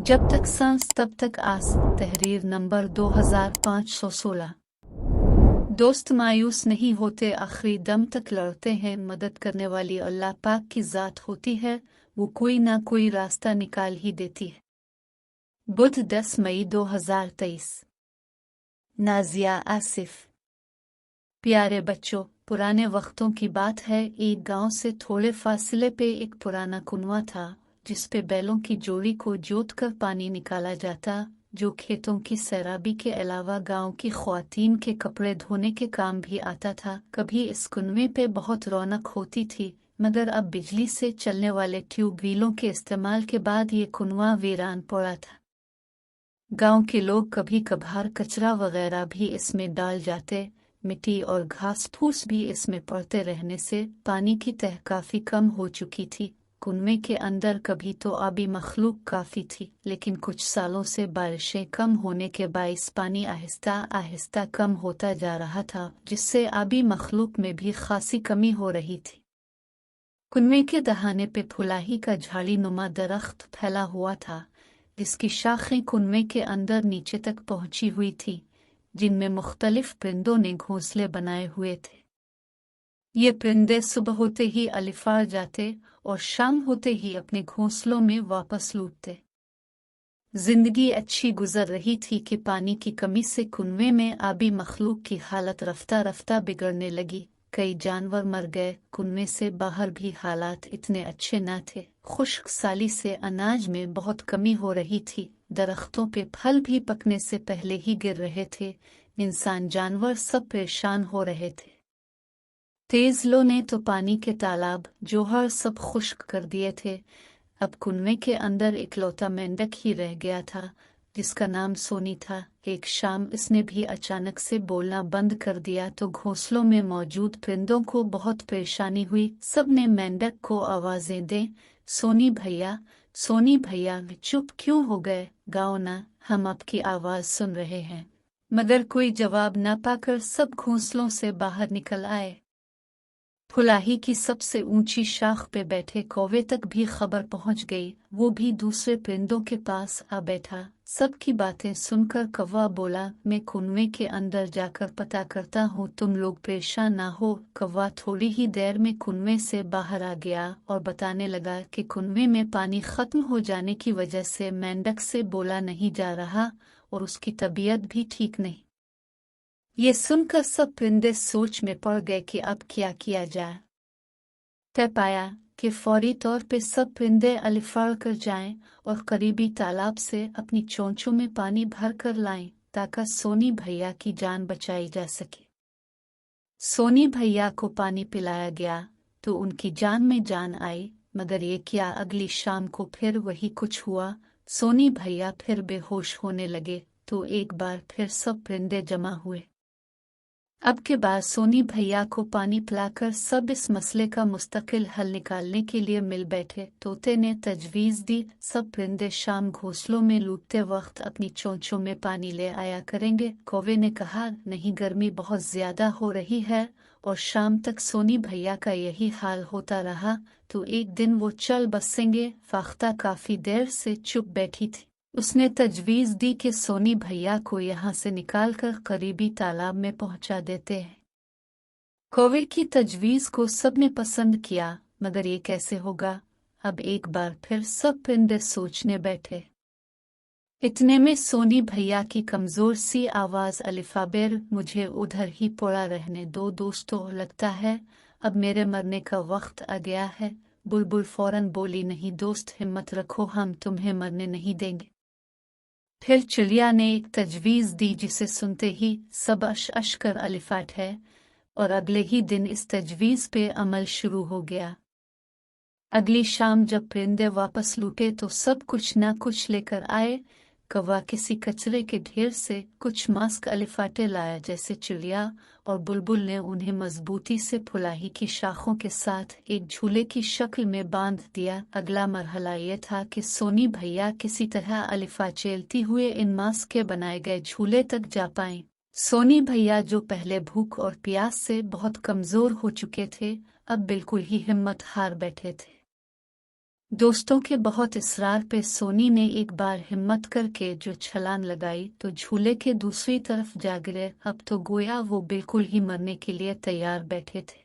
जब तक सांस तब तक आस। तहरीर नंबर 2516। दोस्त मायूस नहीं होते, आखिरी दम तक लड़ते हैं। मदद करने वाली अल्लाह पाक की ज़ात होती है, वो कोई ना कोई रास्ता निकाल ही देती है। बुध 10 मई 2023। नाजिया आसिफ। प्यारे बच्चों, पुराने वक्तों की बात है। एक गांव से थोड़े फासले पे एक पुराना कुआं था, जिस पे बैलों की जोड़ी को जोत कर पानी निकाला जाता, जो खेतों की सैराबी के अलावा गांव की ख्वातीन के कपड़े धोने के काम भी आता था। कभी इस कुएं पे बहुत रौनक होती थी, मगर अब बिजली से चलने वाले ट्यूबवेलों के इस्तेमाल के बाद ये कुआं वीरान पड़ा था। गांव के लोग कभी कभार कचरा वगैरह भी इसमें डाल जाते। मिट्टी और घास फूस भी इसमें पड़ते रहने से पानी की तह काफी कम हो चुकी थी। कुएं के अंदर कभी तो आबी मखलूक काफी थी, लेकिन कुछ सालों से बारिशें कम होने के बाइस पानी आहिस्ता आहिस्ता कम होता जा रहा था, जिससे आबी मखलूक में भी खासी कमी हो रही थी। कुएं के दहाने पे फुलाही का झाड़ी नुमा दरख्त फैला हुआ था, जिसकी शाखें कुएं के अंदर नीचे तक पहुंची हुई थी, जिनमें मुख्तलिफ परिंदों ने घोंसले बनाए हुए थे। ये परिंदे सुबह होते ही अलिफार जाते और शाम होते ही अपने घोंसलों में वापस लौटते। जिंदगी अच्छी गुजर रही थी कि पानी की कमी से कुएं में आबी मखलूक की हालत रफ्ता रफ्ता बिगड़ने लगी। कई जानवर मर गए। कुएं से बाहर भी हालात इतने अच्छे न थे। खुश्क साली से अनाज में बहुत कमी हो रही थी। दरख्तों पे फल भी पकने से पहले ही गिर रहे थे। इंसान जानवर सब परेशान हो रहे थे। तेज लो ने तो पानी के तालाब जोहर सब खुश्क कर दिए थे। अब कुएं के अंदर इकलौता मेंढक ही रह गया था, जिसका नाम सोनी था। एक शाम इसने भी अचानक से बोलना बंद कर दिया तो घोंसलों में मौजूद परिंदों को बहुत परेशानी हुई। सब ने मेंढक को आवाजें दें, सोनी भैया, सोनी भैया, चुप क्यों हो गए? गाओ ना, हम आपकी आवाज सुन रहे हैं। मगर कोई जवाब न पाकर सब घोंसलों से बाहर निकल आए। फुलाही की सबसे ऊंची शाख पे बैठे कौवे तक भी खबर पहुंच गई। वो भी दूसरे परिंदों के पास आ बैठा। सबकी बातें सुनकर कौवा बोला, मैं कुएं के अंदर जाकर पता करता हूँ, तुम लोग परेशान ना हो। कौवा थोड़ी ही देर में कुएं से बाहर आ गया और बताने लगा कि कुएं में पानी खत्म हो जाने की वजह से मेंढक से बोला नहीं जा रहा और उसकी तबीयत भी ठीक नहीं। ये सुनकर सब परिंदे सोच में पड़ गए कि अब क्या किया जाए। तय पाया कि फौरी तौर पे सब परिंदे अलिफार कर जाएं और करीबी तालाब से अपनी चोंचों में पानी भर कर लाएं, ताकि सोनी भैया की जान बचाई जा सके। सोनी भैया को पानी पिलाया गया तो उनकी जान में जान आई, मगर ये क्या, अगली शाम को फिर वही कुछ हुआ। सोनी भैया फिर बेहोश होने लगे तो एक बार फिर सब परिंदे जमा हुए। अब के बाद सोनी भैया को पानी पिलाकर सब इस मसले का मुस्तकिल हल निकालने के लिए मिल बैठे। तोते ने तजवीज़ दी, सब परिंदे शाम घोंसलों में लूटते वक्त अपनी चोंचों में पानी ले आया करेंगे। कौवे ने कहा, नहीं, गर्मी बहुत ज्यादा हो रही है और शाम तक सोनी भैया का यही हाल होता रहा तो एक दिन वो चल बसेंगे। फाख्ता काफी देर से चुप बैठी थी। उसने तजवीज़ दी कि सोनी भैया को यहाँ से निकालकर करीबी तालाब में पहुंचा देते हैं। कौवे की तजवीज़ को सबने पसंद किया, मगर ये कैसे होगा? अब एक बार फिर सब परिंदे सोचने बैठे। इतने में सोनी भैया की कमजोर सी आवाज, अलिफाबेर, मुझे उधर ही पड़ा रहने दो दोस्तों, लगता है अब मेरे मरने का वक्त आ गया है। बुलबुल फौरन बोली, नहीं दोस्त, हिम्मत रखो, हम तुम्हें मरने नहीं देंगे। फिर चिड़िया ने एक तजवीज़ दी, जिसे सुनते ही सब अश कर अलिफाट है और अगले ही दिन इस तजवीज़ पे अमल शुरू हो गया। अगली शाम जब परिंदे वापस लौटे तो सब कुछ ना कुछ लेकर आए। कौवा किसी कचरे के ढेर से कुछ मास्क अलिफाटे लाया, जैसे चिड़िया और बुलबुल ने उन्हें मजबूती से फुलाही की शाखों के साथ एक झूले की शक्ल में बांध दिया। अगला मरहला ये था कि सोनी भैया किसी तरह अलिफा चेलती हुए इन मास्क के बनाए गए झूले तक जा पाए। सोनी भैया, जो पहले भूख और प्यास से बहुत कमजोर हो चुके थे, अब बिल्कुल ही हिम्मत हार बैठे थे। दोस्तों के बहुत इसरार पे सोनी ने एक बार हिम्मत करके जो छलांग लगाई तो झूले के दूसरी तरफ जा गिरे। अब तो गोया वो बिल्कुल ही मरने के लिए तैयार बैठे थे।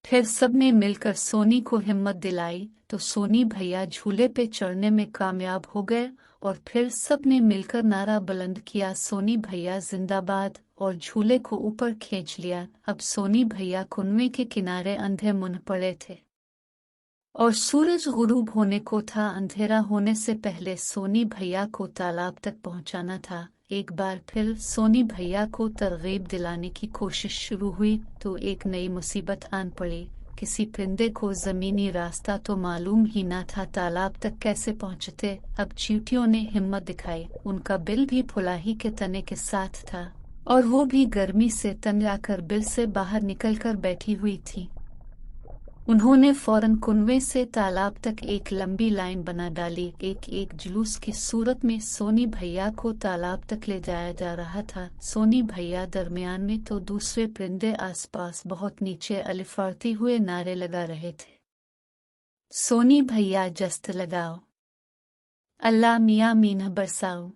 फिर सबने मिलकर सोनी को हिम्मत दिलाई तो सोनी भैया झूले पे चढ़ने में कामयाब हो गए और फिर सबने मिलकर नारा बुलंद किया, सोनी भैया जिंदाबाद, और झूले को ऊपर खींच लिया। अब सोनी भैया कुएं के किनारे अंधे मुंह पड़े थे और सूरज गुरूब होने को था। अंधेरा होने से पहले सोनी भैया को तालाब तक पहुंचाना था। एक बार फिर सोनी भैया को तरगीब दिलाने की कोशिश शुरू हुई तो एक नई मुसीबत आन पड़ी। किसी परिंदे को जमीनी रास्ता तो मालूम ही ना था, तालाब तक कैसे पहुंचते। अब चींटियों ने हिम्मत दिखाई। उनका बिल भी फुलाही के तने के साथ था और वो भी गर्मी से तंग बिल से बाहर निकलकर बैठी हुई थी। उन्होंने फौरन कुएं से तालाब तक एक लंबी लाइन बना डाली। एक एक जुलूस की सूरत में सोनी भैया को तालाब तक ले जाया जा रहा था। सोनी भैया दरमियान में तो दूसरे परिंदे आसपास बहुत नीचे अलिफाड़ते हुए नारे लगा रहे थे, सोनी भैया जस्त लगाओ, अल्लाह मियाँ मीना बरसाओ,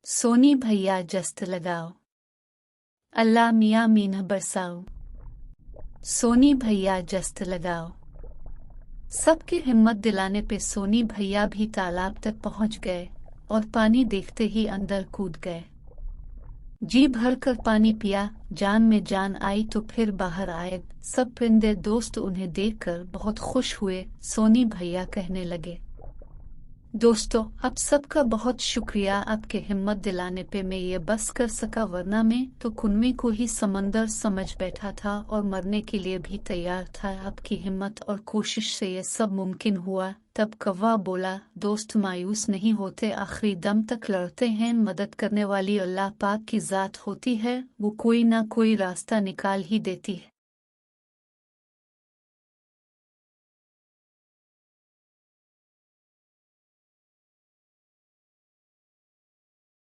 सोनी भैया जस्त लगाओ, अल्लाह मियाँ मीना बरसाओ, सोनी भैया जस्त लगाओ। सबकी हिम्मत दिलाने पे सोनी भैया भी तालाब तक पहुंच गए और पानी देखते ही अंदर कूद गए। जी भर कर पानी पिया, जान में जान आई तो फिर बाहर आए। सब परिंदे दोस्त उन्हें देखकर बहुत खुश हुए। सोनी भैया कहने लगे, दोस्तों अब सबका बहुत शुक्रिया, आपके हिम्मत दिलाने पे मैं ये बस कर सका, वरना मैं तो कुएं को ही समंदर समझ बैठा था और मरने के लिए भी तैयार था। आपकी हिम्मत और कोशिश से ये सब मुमकिन हुआ। तब कौवा बोला, दोस्त मायूस नहीं होते, आखिरी दम तक लड़ते हैं। मदद करने वाली अल्लाह पाक की जात होती है, वो कोई ना कोई रास्ता निकाल ही देती है।